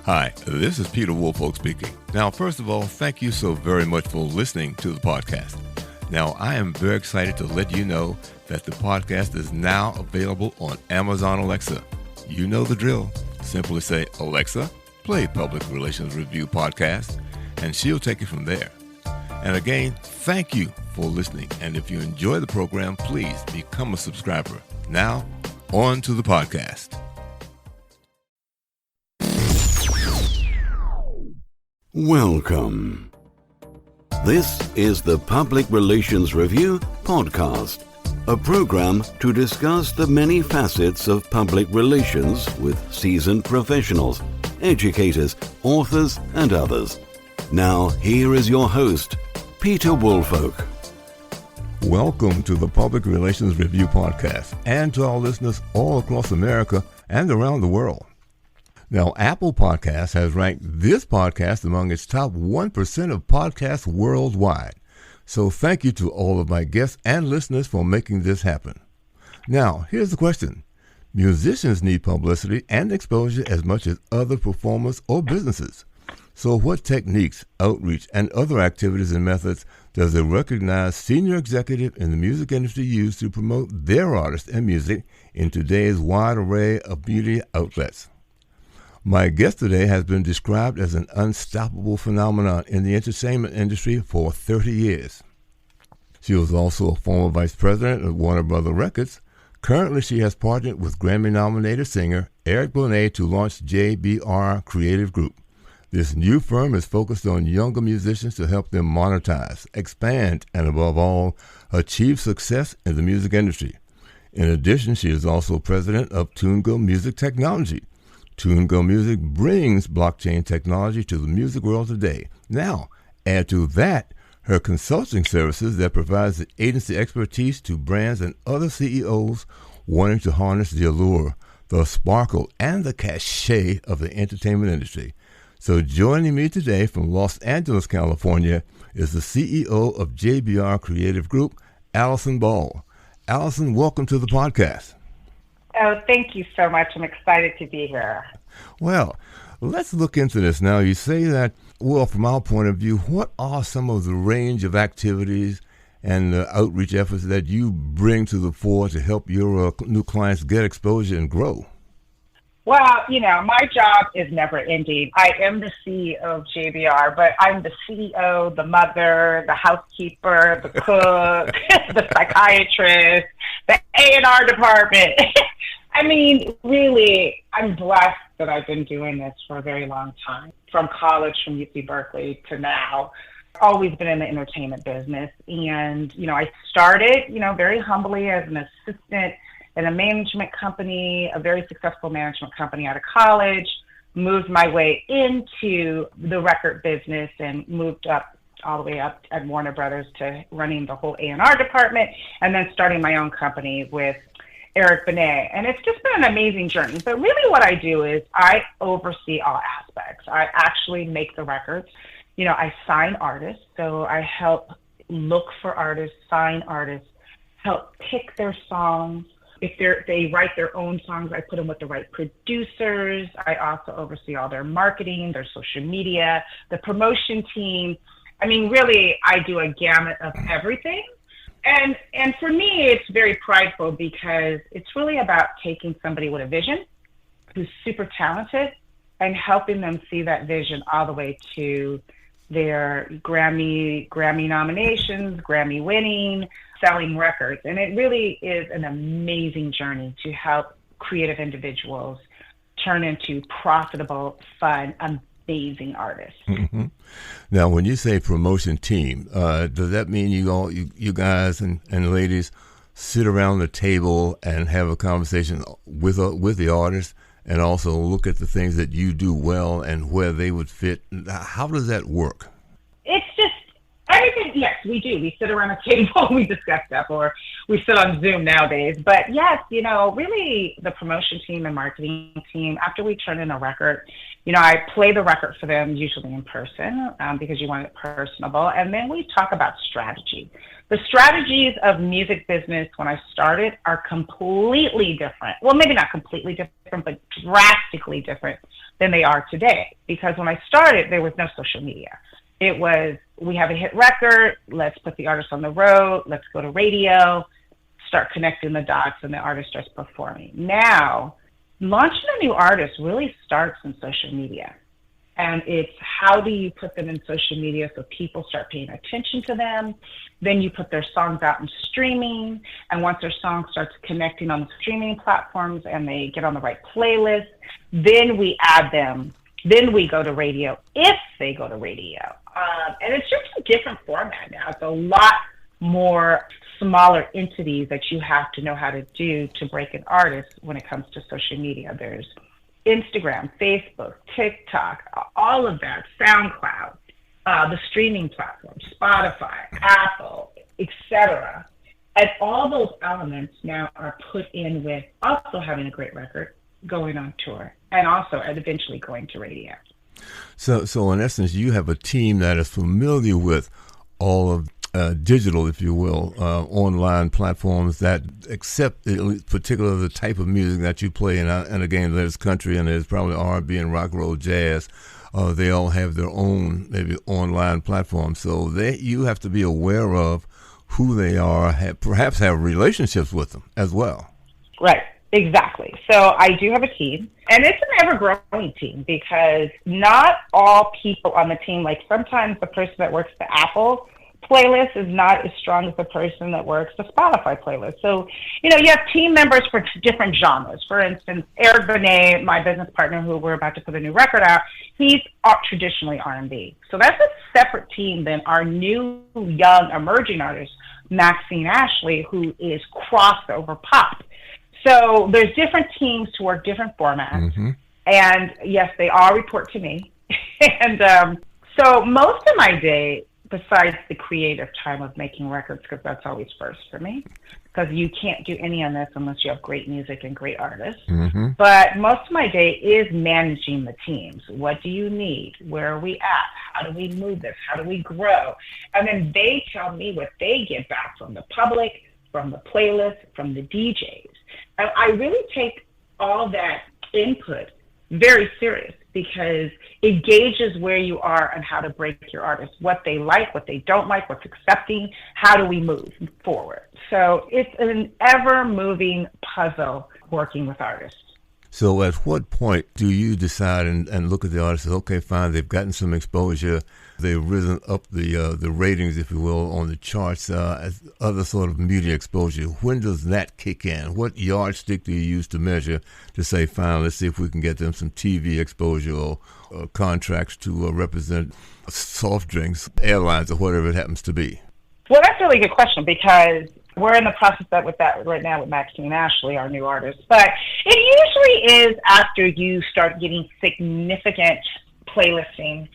Hi, this is Peter Woolfolk speaking. Now, first of all, thank you so very much for listening to the podcast. Now, I am very excited to let you know that the podcast is now available on Amazon Alexa. You know the drill. Simply say, Alexa, play Public Relations Review Podcast, and she'll take it from there. And again, thank you for listening. And if you enjoy the program, please become a subscriber. Now, on to the podcast. Welcome. This is the Public Relations Review Podcast, a program to discuss the many facets of public relations with seasoned professionals, educators, authors, and others. Now, here is your host, Peter Woolfolk. Welcome to the Public Relations Review Podcast and to our listeners all across America and around the world. Now, Apple Podcasts has ranked this podcast among its top 1% of podcasts worldwide. So thank you to all of my guests and listeners for making this happen. Now, here's the question. Musicians need publicity and exposure as much as other performers or businesses. So what techniques, outreach, and other activities and methods does a recognized senior executive in the music industry use to promote their artists and music in today's wide array of media outlets? My guest today has been described as an unstoppable phenomenon in the entertainment industry for 30 years. She was also a former vice president of Warner Brothers Records. Currently, she has partnered with Grammy-nominated singer Eric Benet to launch JBR Creative Group. This new firm is focused on younger musicians to help them monetize, expand, and above all, achieve success in the music industry. In addition, she is also president of TuneGo Music Technology. TuneGo Music brings blockchain technology to the music world today. Now, add to that her consulting services that provides the agency expertise to brands and other CEOs wanting to harness the allure, the sparkle, and the cachet of the entertainment industry. So joining me today from Los Angeles, California, is the CEO of JBR Creative Group, Alison Ball. Alison, welcome to the podcast. Oh, thank you so much. I'm excited to be here. Well, let's look into this now. You say that, well, from our point of view, what are some of the range of activities and outreach efforts that you bring to the fore to help your new clients get exposure and grow? Well, my job is never ending. I am the CEO of JBR, but I'm the CEO, the mother, the housekeeper, the cook, the psychiatrist, the A&R department. I mean, really, I'm blessed that I've been doing this for a very long time, from college, from UC Berkeley to now. Always been in the entertainment business. And, I started, very humbly as an assistant in a management company, a very successful management company out of college, moved my way into the record business and moved up all the way up at Warner Brothers to running the whole A&R department, and then starting my own company with Eric Benet. And it's just been an amazing journey. But really what I do is I oversee all aspects. I actually make the records. I sign artists. So I help look for artists, sign artists, help pick their songs. If they write their own songs, I put them with the right producers. I also oversee all their marketing, their social media, the promotion team. I mean, really, I do a gamut of everything. And for me, it's very prideful because it's really about taking somebody with a vision who's super talented and helping them see that vision all the way to their Grammy nominations, Grammy winning, selling records. And it really is an amazing journey to help creative individuals turn into profitable, fun, amazing artists. Mm-hmm. Now, when you say promotion team, does that mean you guys and ladies sit around the table and have a conversation with the artist and also look at the things that you do well and where they would fit? How does that work? It's just everything. Yes, we do. We sit around a table, we discuss stuff, or we sit on Zoom nowadays. But yes, really the promotion team and marketing team, after we turn in a record, I play the record for them, usually in person, because you want it personable. And then we talk about strategy. The strategies of music business when I started are completely different. Well, maybe not completely different, but drastically different than they are today. Because when I started, there was no social media. It was, we have a hit record, let's put the artist on the road, let's go to radio, start connecting the dots, and the artist starts performing. Now, launching a new artist really starts in social media. And it's how do you put them in social media so people start paying attention to them. Then you put their songs out in streaming. And once their song starts connecting on the streaming platforms and they get on the right playlist, then we add them. Then we go to radio if they go to radio. And it's just a different format now. It's a lot more smaller entities that you have to know how to do to break an artist when it comes to social media. There's Instagram, Facebook, TikTok, all of that, SoundCloud, the streaming platforms, Spotify, Apple, etc. And all those elements now are put in with also having a great record, going on tour, and also and eventually going to radio. So in essence, you have a team that is familiar with all of digital, if you will, online platforms that accept particularly the type of music that you play. And again, there's country and there's probably R&B and rock, roll, jazz. They all have their own maybe online platforms. So you have to be aware of who they are, perhaps have relationships with them as well. Right. Exactly. So I do have a team, and it's an ever-growing team because not all people on the team, like sometimes the person that works the Apple playlist is not as strong as the person that works the Spotify playlist. So, you have team members for different genres. For instance, Eric Benet, my business partner who we're about to put a new record out, he's traditionally R&B. So that's a separate team than our new, young, emerging artist, Maxine Ashley, who is crossover pop. So there's different teams to work different formats. Mm-hmm. And yes, they all report to me. And so most of my day, besides the creative time of making records, because that's always first for me, because you can't do any of this unless you have great music and great artists. Mm-hmm. But most of my day is managing the teams. What do you need? Where are we at? How do we move this? How do we grow? And then they tell me what they get back from the public, from the playlist, from the DJs. And I really take all that input very serious because it gauges where you are and how to break your artists, what they like, what they don't like, what's accepting, how do we move forward. So it's an ever-moving puzzle working with artists. So at what point do you decide and look at the artist and say, okay, fine, they've gotten some exposure, they've risen up the ratings, if you will, on the charts, as other sort of media exposure. When does that kick in? What yardstick do you use to measure to say, fine, let's see if we can get them some TV exposure or contracts to represent soft drinks, airlines, or whatever it happens to be? Well, that's a really good question because we're in the process with that right now with Maxine Ashley, our new artist. But it usually is after you start getting significant playlisting.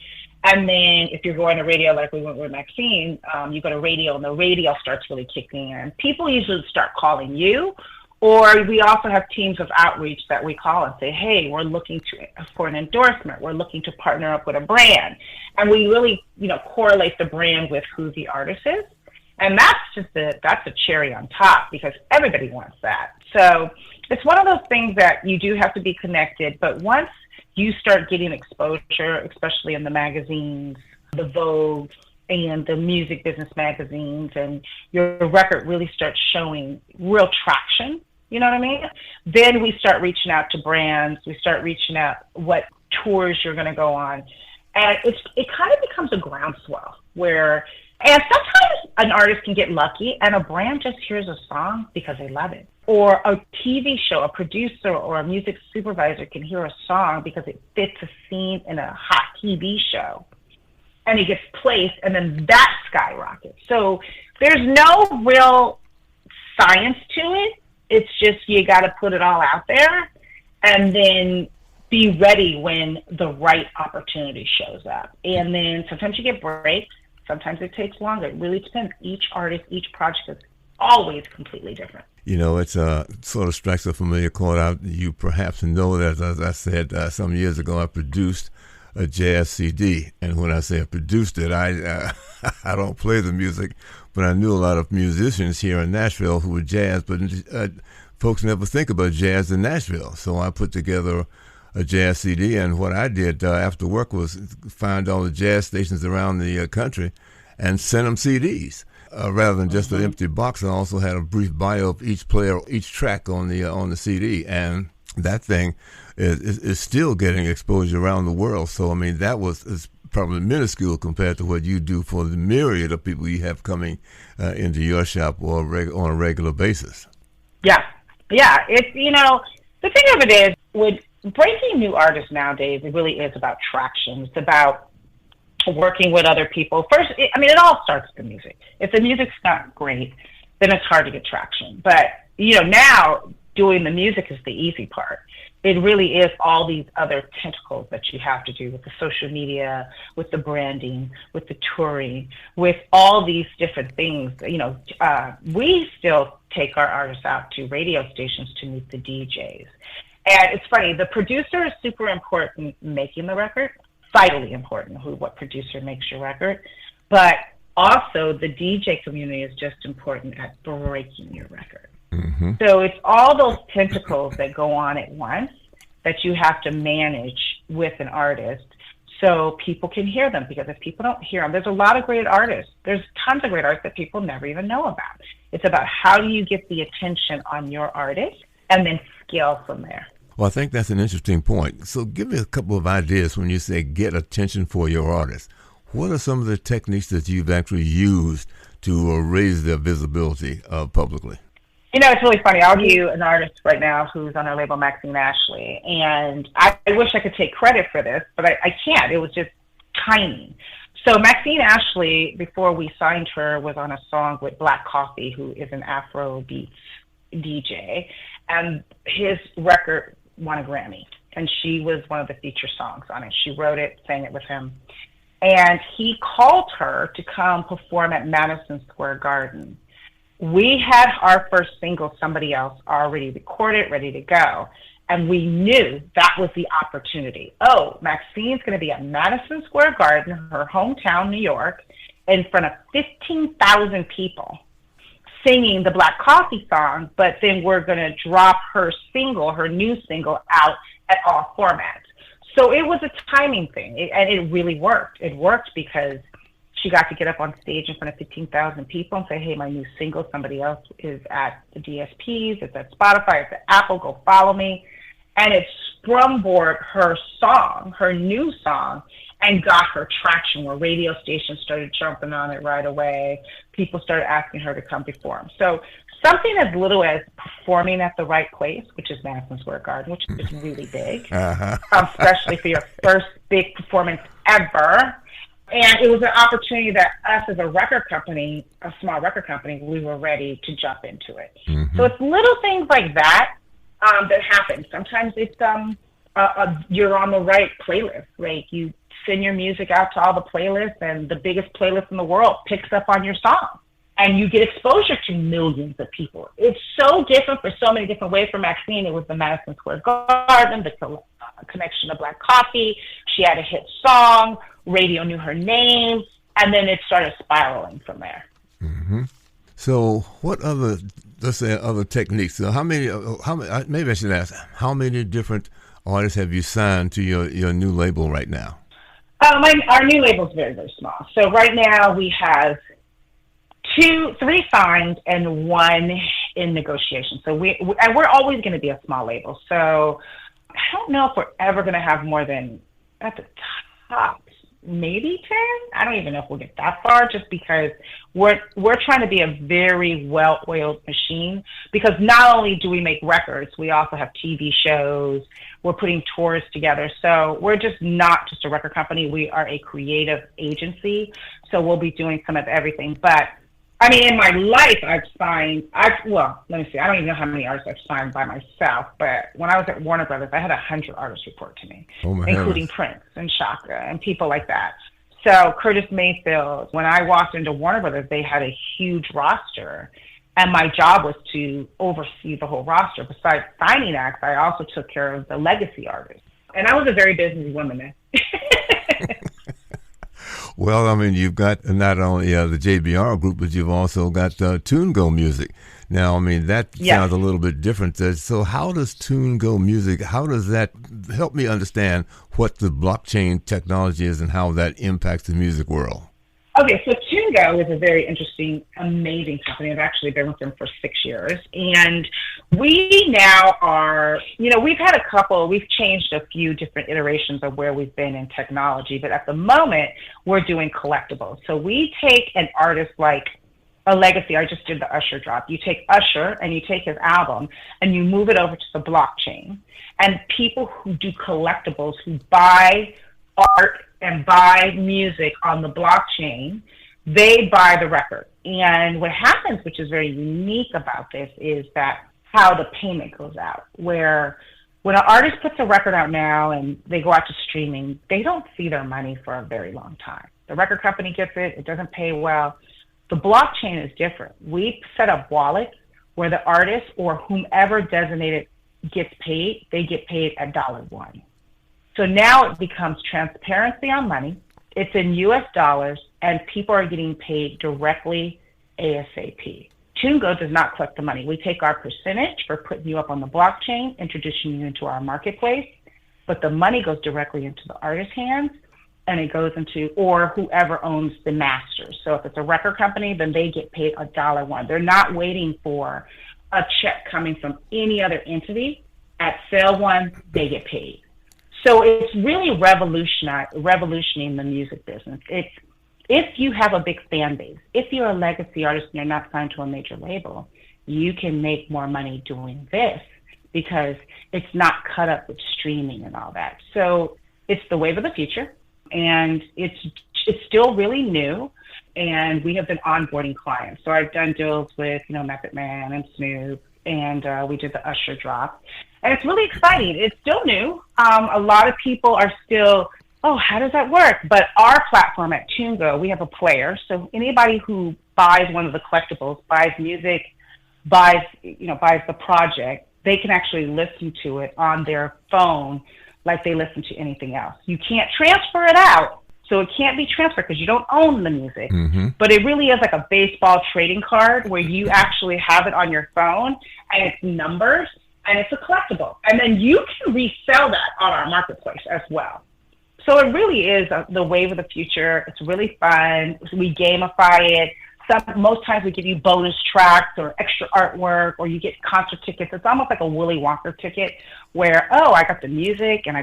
And then if you're going to radio, like we went with Maxine, you go to radio and the radio starts really kicking in. People usually start calling you, or we also have teams of outreach that we call and say, hey, we're looking for an endorsement. We're looking to partner up with a brand. And we really, correlate the brand with who the artist is. And that's a cherry on top because everybody wants that. So it's one of those things that you do have to be connected. But once you start getting exposure, especially in the magazines, the Vogue and the music business magazines, and your record really starts showing real traction, you know what I mean? Then we start reaching out to brands. We start reaching out what tours you're going to go on. And it kind of becomes a groundswell and sometimes an artist can get lucky and a brand just hears a song because they love it. Or a TV show, a producer or a music supervisor can hear a song because it fits a scene in a hot TV show. And it gets placed and then that skyrockets. So there's no real science to it. It's just you got to put it all out there and then be ready when the right opportunity shows up. And then sometimes you get breaks. Sometimes it takes longer. It really depends. Each artist, each project is always completely different. It's sort of strikes a familiar chord out. You perhaps know that, as I said some years ago, I produced a jazz CD. And when I say I produced it, I don't play the music, but I knew a lot of musicians here in Nashville who were jazz, but folks never think about jazz in Nashville. So I put together a jazz CD. And what I did after work was find all the jazz stations around the country and send them CDs. Rather than just an empty box, I also had a brief bio of each player, each track on the CD, and that thing is still getting exposure around the world. So I mean, that is probably minuscule compared to what you do for the myriad of people you have coming into your shop or on a regular basis. Yeah. It's the thing of it is with breaking new artists nowadays, it really is about traction. It's about working with other people. First, it all starts with the music. If the music's not great, then it's hard to get traction. But, now doing the music is the easy part. It really is all these other tentacles that you have to do with the social media, with the branding, with the touring, with all these different things. We still take our artists out to radio stations to meet the DJs. And it's funny, the producer is super important making the record. Vitally important what producer makes your record, but also the DJ community is just important at breaking your record. Mm-hmm. So it's all those tentacles that go on at once that you have to manage with an artist so people can hear them, because if people don't hear them, there's a lot of great artists. There's tons of great artists that people never even know about. It's about how do you get the attention on your artist and then scale from there. Well, I think that's an interesting point. So give me a couple of ideas when you say get attention for your artist. What are some of the techniques that you've actually used to raise their visibility publicly? It's really funny. I'll give you an artist right now who's on our label, Maxine Ashley. And I wish I could take credit for this, but I can't. It was just timing. So Maxine Ashley, before we signed her, was on a song with Black Coffee, who is an Afro beats DJ. And his record won a Grammy, and she was one of the feature songs on it. She wrote it, sang it with him, and he called her to come perform at Madison Square Garden. We had our first single, Somebody Else, already recorded, ready to go, and we knew that was the opportunity. Oh, Maxine's going to be at Madison Square Garden, her hometown, New York, in front of 15,000 people, singing the Black Coffee song, but then we're going to drop her new single out at all formats. So it was a timing thing, and it really worked. It worked because she got to get up on stage in front of 15,000 people and say, hey, my new single, Somebody Else, is at the DSPs, it's at Spotify, it's at Apple, go follow me. And it sprung-board her song, her new song, and got her traction where radio stations started jumping on it right away. People started asking her to come perform. So something as little as performing at the right place, which is Madison Square Garden, which is really big, especially for your first big performance ever. And it was an opportunity that us as a record company, a small record company, we were ready to jump into it. Mm-hmm. So it's little things like that that happen. Sometimes it's you're on the right playlist, right? You send your music out to all the playlists, and the biggest playlist in the world picks up on your song, and you get exposure to millions of people. It's so different for so many different ways. For Maxine, it was the Madison Square Garden, the connection to Black Coffee. She had a hit song, radio knew her name, and then it started spiraling from there. Mm-hmm. So what other, let's say, other techniques? So how many, maybe I should ask, how many different artists have you signed to your new label right now? Our new label is very, very small. So right now we have 3 signed and 1 in negotiation. So we're always going to be a small label. So I don't know if we're ever going to have more than, at the top, maybe 10. I don't even know if we'll get that far, just because we're trying to be a very well-oiled machine, because not only do we make records, we also have TV shows, we're putting tours together. So we're just not just a record company, we are a creative agency. So we'll be doing some of everything. But I mean, in my life, let me see, I don't even know how many artists I've signed by myself, but when I was at Warner Brothers, I had 100 artists report to me, including Prince and Shaka and people like that. So Curtis Mayfield, when I walked into Warner Brothers, they had a huge roster, and my job was to oversee the whole roster. Besides signing acts, I also took care of the legacy artists. And I was a very busy woman then. Well, I mean, you've got not only the JBR group, but you've also got Tune Go Music. Now, I mean, that sounds a little bit different. So how does TuneGo Music, how does that help me understand what the blockchain technology is and how that impacts the music world? Okay, so TuneGo is a very interesting, amazing company. I've actually been with them for 6 years. And we now are, we've changed a few different iterations of where we've been in technology. But at the moment, we're doing collectibles. So we take an artist like a legacy. I just did the Usher drop. You take Usher and you take his album and you move it over to the blockchain. And people who do collectibles, who buy art and buy music on the blockchain, they buy the record. And what happens, which is very unique about this, is that how the payment goes out, where when an artist puts a record out now and they go out to streaming, they don't see their money for a very long time. The record company gets it, it doesn't pay well. The blockchain is different. We set up wallets where the artist or whomever designated gets paid, they get paid at $1. So now it becomes transparency on money. It's in US dollars, and people are getting paid directly ASAP. TuneGo does not collect the money. We take our percentage for putting you up on the blockchain, introducing you into our marketplace, but the money goes directly into the artist's hands, and it goes into, or whoever owns the masters. So if it's a record company, then they get paid $1. They're not waiting for a check coming from any other entity. At sale one, they get paid. So it's really revolutioning the music business. If you have a big fan base, if you're a legacy artist and you're not signed to a major label, you can make more money doing this because it's not cut up with streaming and all that. So it's the wave of the future, and it's still really new, and we have been onboarding clients. So I've done deals with, Method Man and Snoop, and we did the Usher drop. And it's really exciting. It's still new. A lot of people are still, how does that work? But our platform at TuneGo, we have a player. So anybody who buys one of the collectibles, buys music, buys the project, they can actually listen to it on their phone like they listen to anything else. You can't transfer it out. So it can't be transferred because you don't own the music. Mm-hmm. But it really is like a baseball trading card where you actually have it on your phone and it's numbers. And it's a collectible. And then you can resell that on our marketplace as well. So it really is the wave of the future. It's really fun. We gamify it. Most times we give you bonus tracks or extra artwork, or you get concert tickets. It's almost like a Willy Wonka ticket where, I got the music and I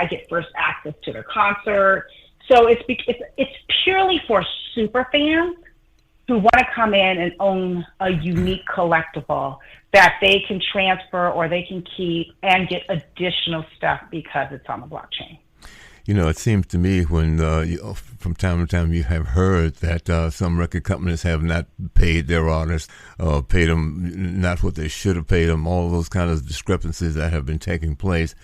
get first access to their concert. So it's purely for super fans who want to come in and own a unique collectible that they can transfer or they can keep and get additional stuff because it's on the blockchain. It seems to me when from time to time you have heard that some record companies have not paid their artists, paid them not what they should have paid them, all those kind of discrepancies that have been taking place,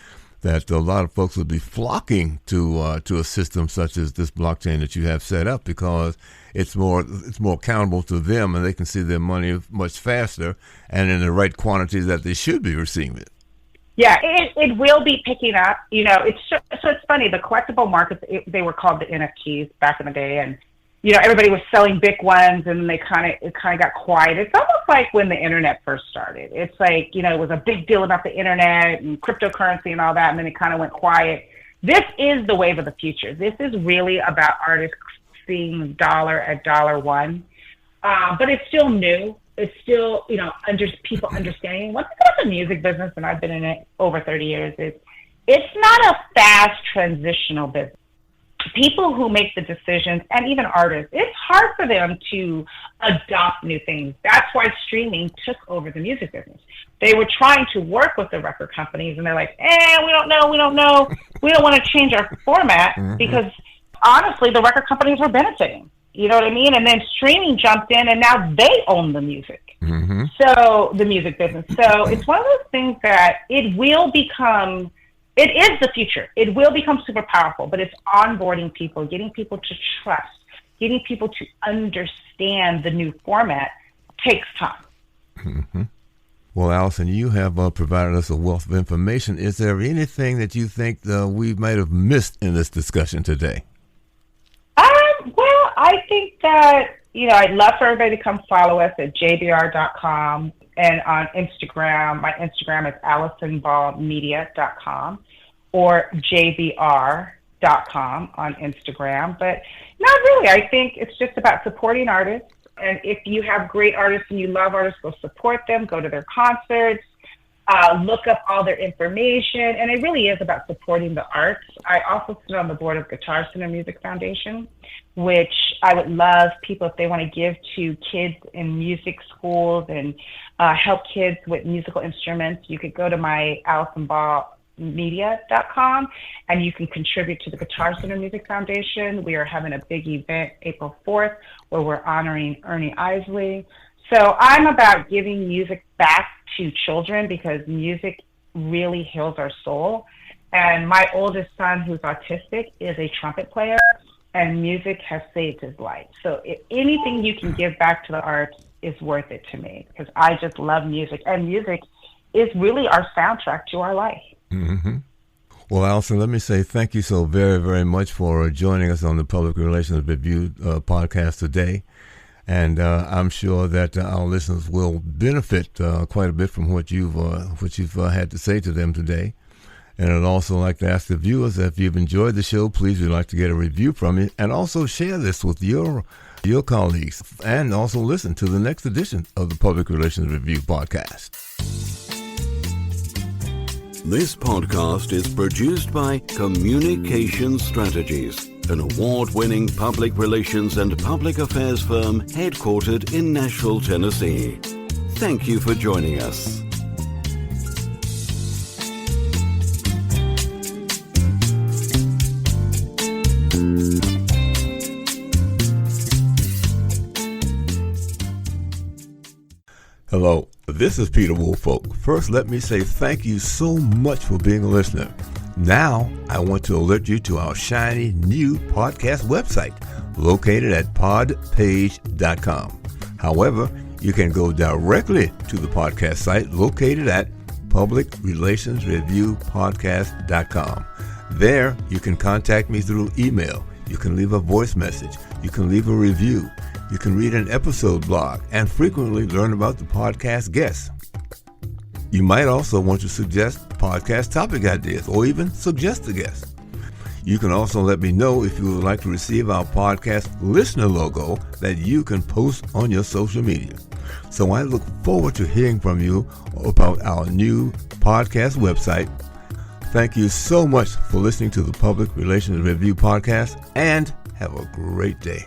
that a lot of folks would be flocking to a system such as this blockchain that you have set up because it's more accountable to them and they can see their money much faster and in the right quantities that they should be receiving it. Yeah, it will be picking up. It's funny. The collectible markets, they were called the NFTs back in the day, and everybody was selling big ones, and it kind of got quiet. It's almost like when the internet first started. It's like it was a big deal about the internet and cryptocurrency and all that, and then it kind of went quiet. This is the wave of the future. This is really about artists seeing dollar at $1, but it's still new. It's still, people understanding. One thing about the music business, and I've been in it over 30 years, is it's not a fast transitional business. People who make the decisions, and even artists, it's hard for them to adopt new things. That's why streaming took over the music business. They were trying to work with the record companies, and they're like, we don't know. We don't want to change our format because, honestly, the record companies were benefiting. You know what I mean? And then streaming jumped in, and now they own the music. Mm-hmm. So the music business. So it's one of those things that it is the future. It will become super powerful, but it's onboarding people, getting people to trust, getting people to understand the new format takes time. Mm-hmm. Well, Alison, you have provided us a wealth of information. Is there anything that you think we might have missed in this discussion today? Well, I think that I'd love for everybody to come follow us at jbr.com, and on Instagram, my Instagram is alisonballmedia.com or jbr.com on Instagram. But not really. I think it's just about supporting artists. And if you have great artists and you love artists, go support them, go to their concerts, look up all their information. And it really is about supporting the arts. I also sit on the board of Guitar Center Music Foundation, which I would love people, if they want to give to kids in music schools and help kids with musical instruments. You could go to my AlisonBallMedia.com and you can contribute to the Guitar Center Music Foundation. We are having a big event April 4th where we're honoring Ernie Isley. So I'm about giving music back to children because music really heals our soul. And my oldest son, who's autistic, is a trumpet player, and music has saved his life. So if anything you can give back to the arts is worth it to me, because I just love music, and music is really our soundtrack to our life. Mm-hmm. Well, Alison, let me say thank you so very, very much for joining us on the Public Relations Review podcast today. And I'm sure that our listeners will benefit quite a bit from what you've had to say to them today. And I'd also like to ask the viewers, if you've enjoyed the show, please, we'd like to get a review from you, and also share this with your colleagues, and also listen to the next edition of the Public Relations Review podcast. This podcast is produced by Communication Strategies, an award-winning public relations and public affairs firm headquartered in Nashville, Tennessee. Thank you for joining us. Hello, this is Peter Woolfolk. First, let me say thank you so much for being a listener. Now, I want to alert you to our shiny new podcast website located at podpage.com. However, you can go directly to the podcast site located at publicrelationsreviewpodcast.com. There, you can contact me through email. You can leave a voice message. You can leave a review. You can read an episode blog and frequently learn about the podcast guests. You might also want to suggest podcast topic ideas or even suggest a guest. You can also let me know if you would like to receive our podcast listener logo that you can post on your social media. So I look forward to hearing from you about our new podcast website. Thank you so much for listening to the Public Relations Review podcast, and have a great day.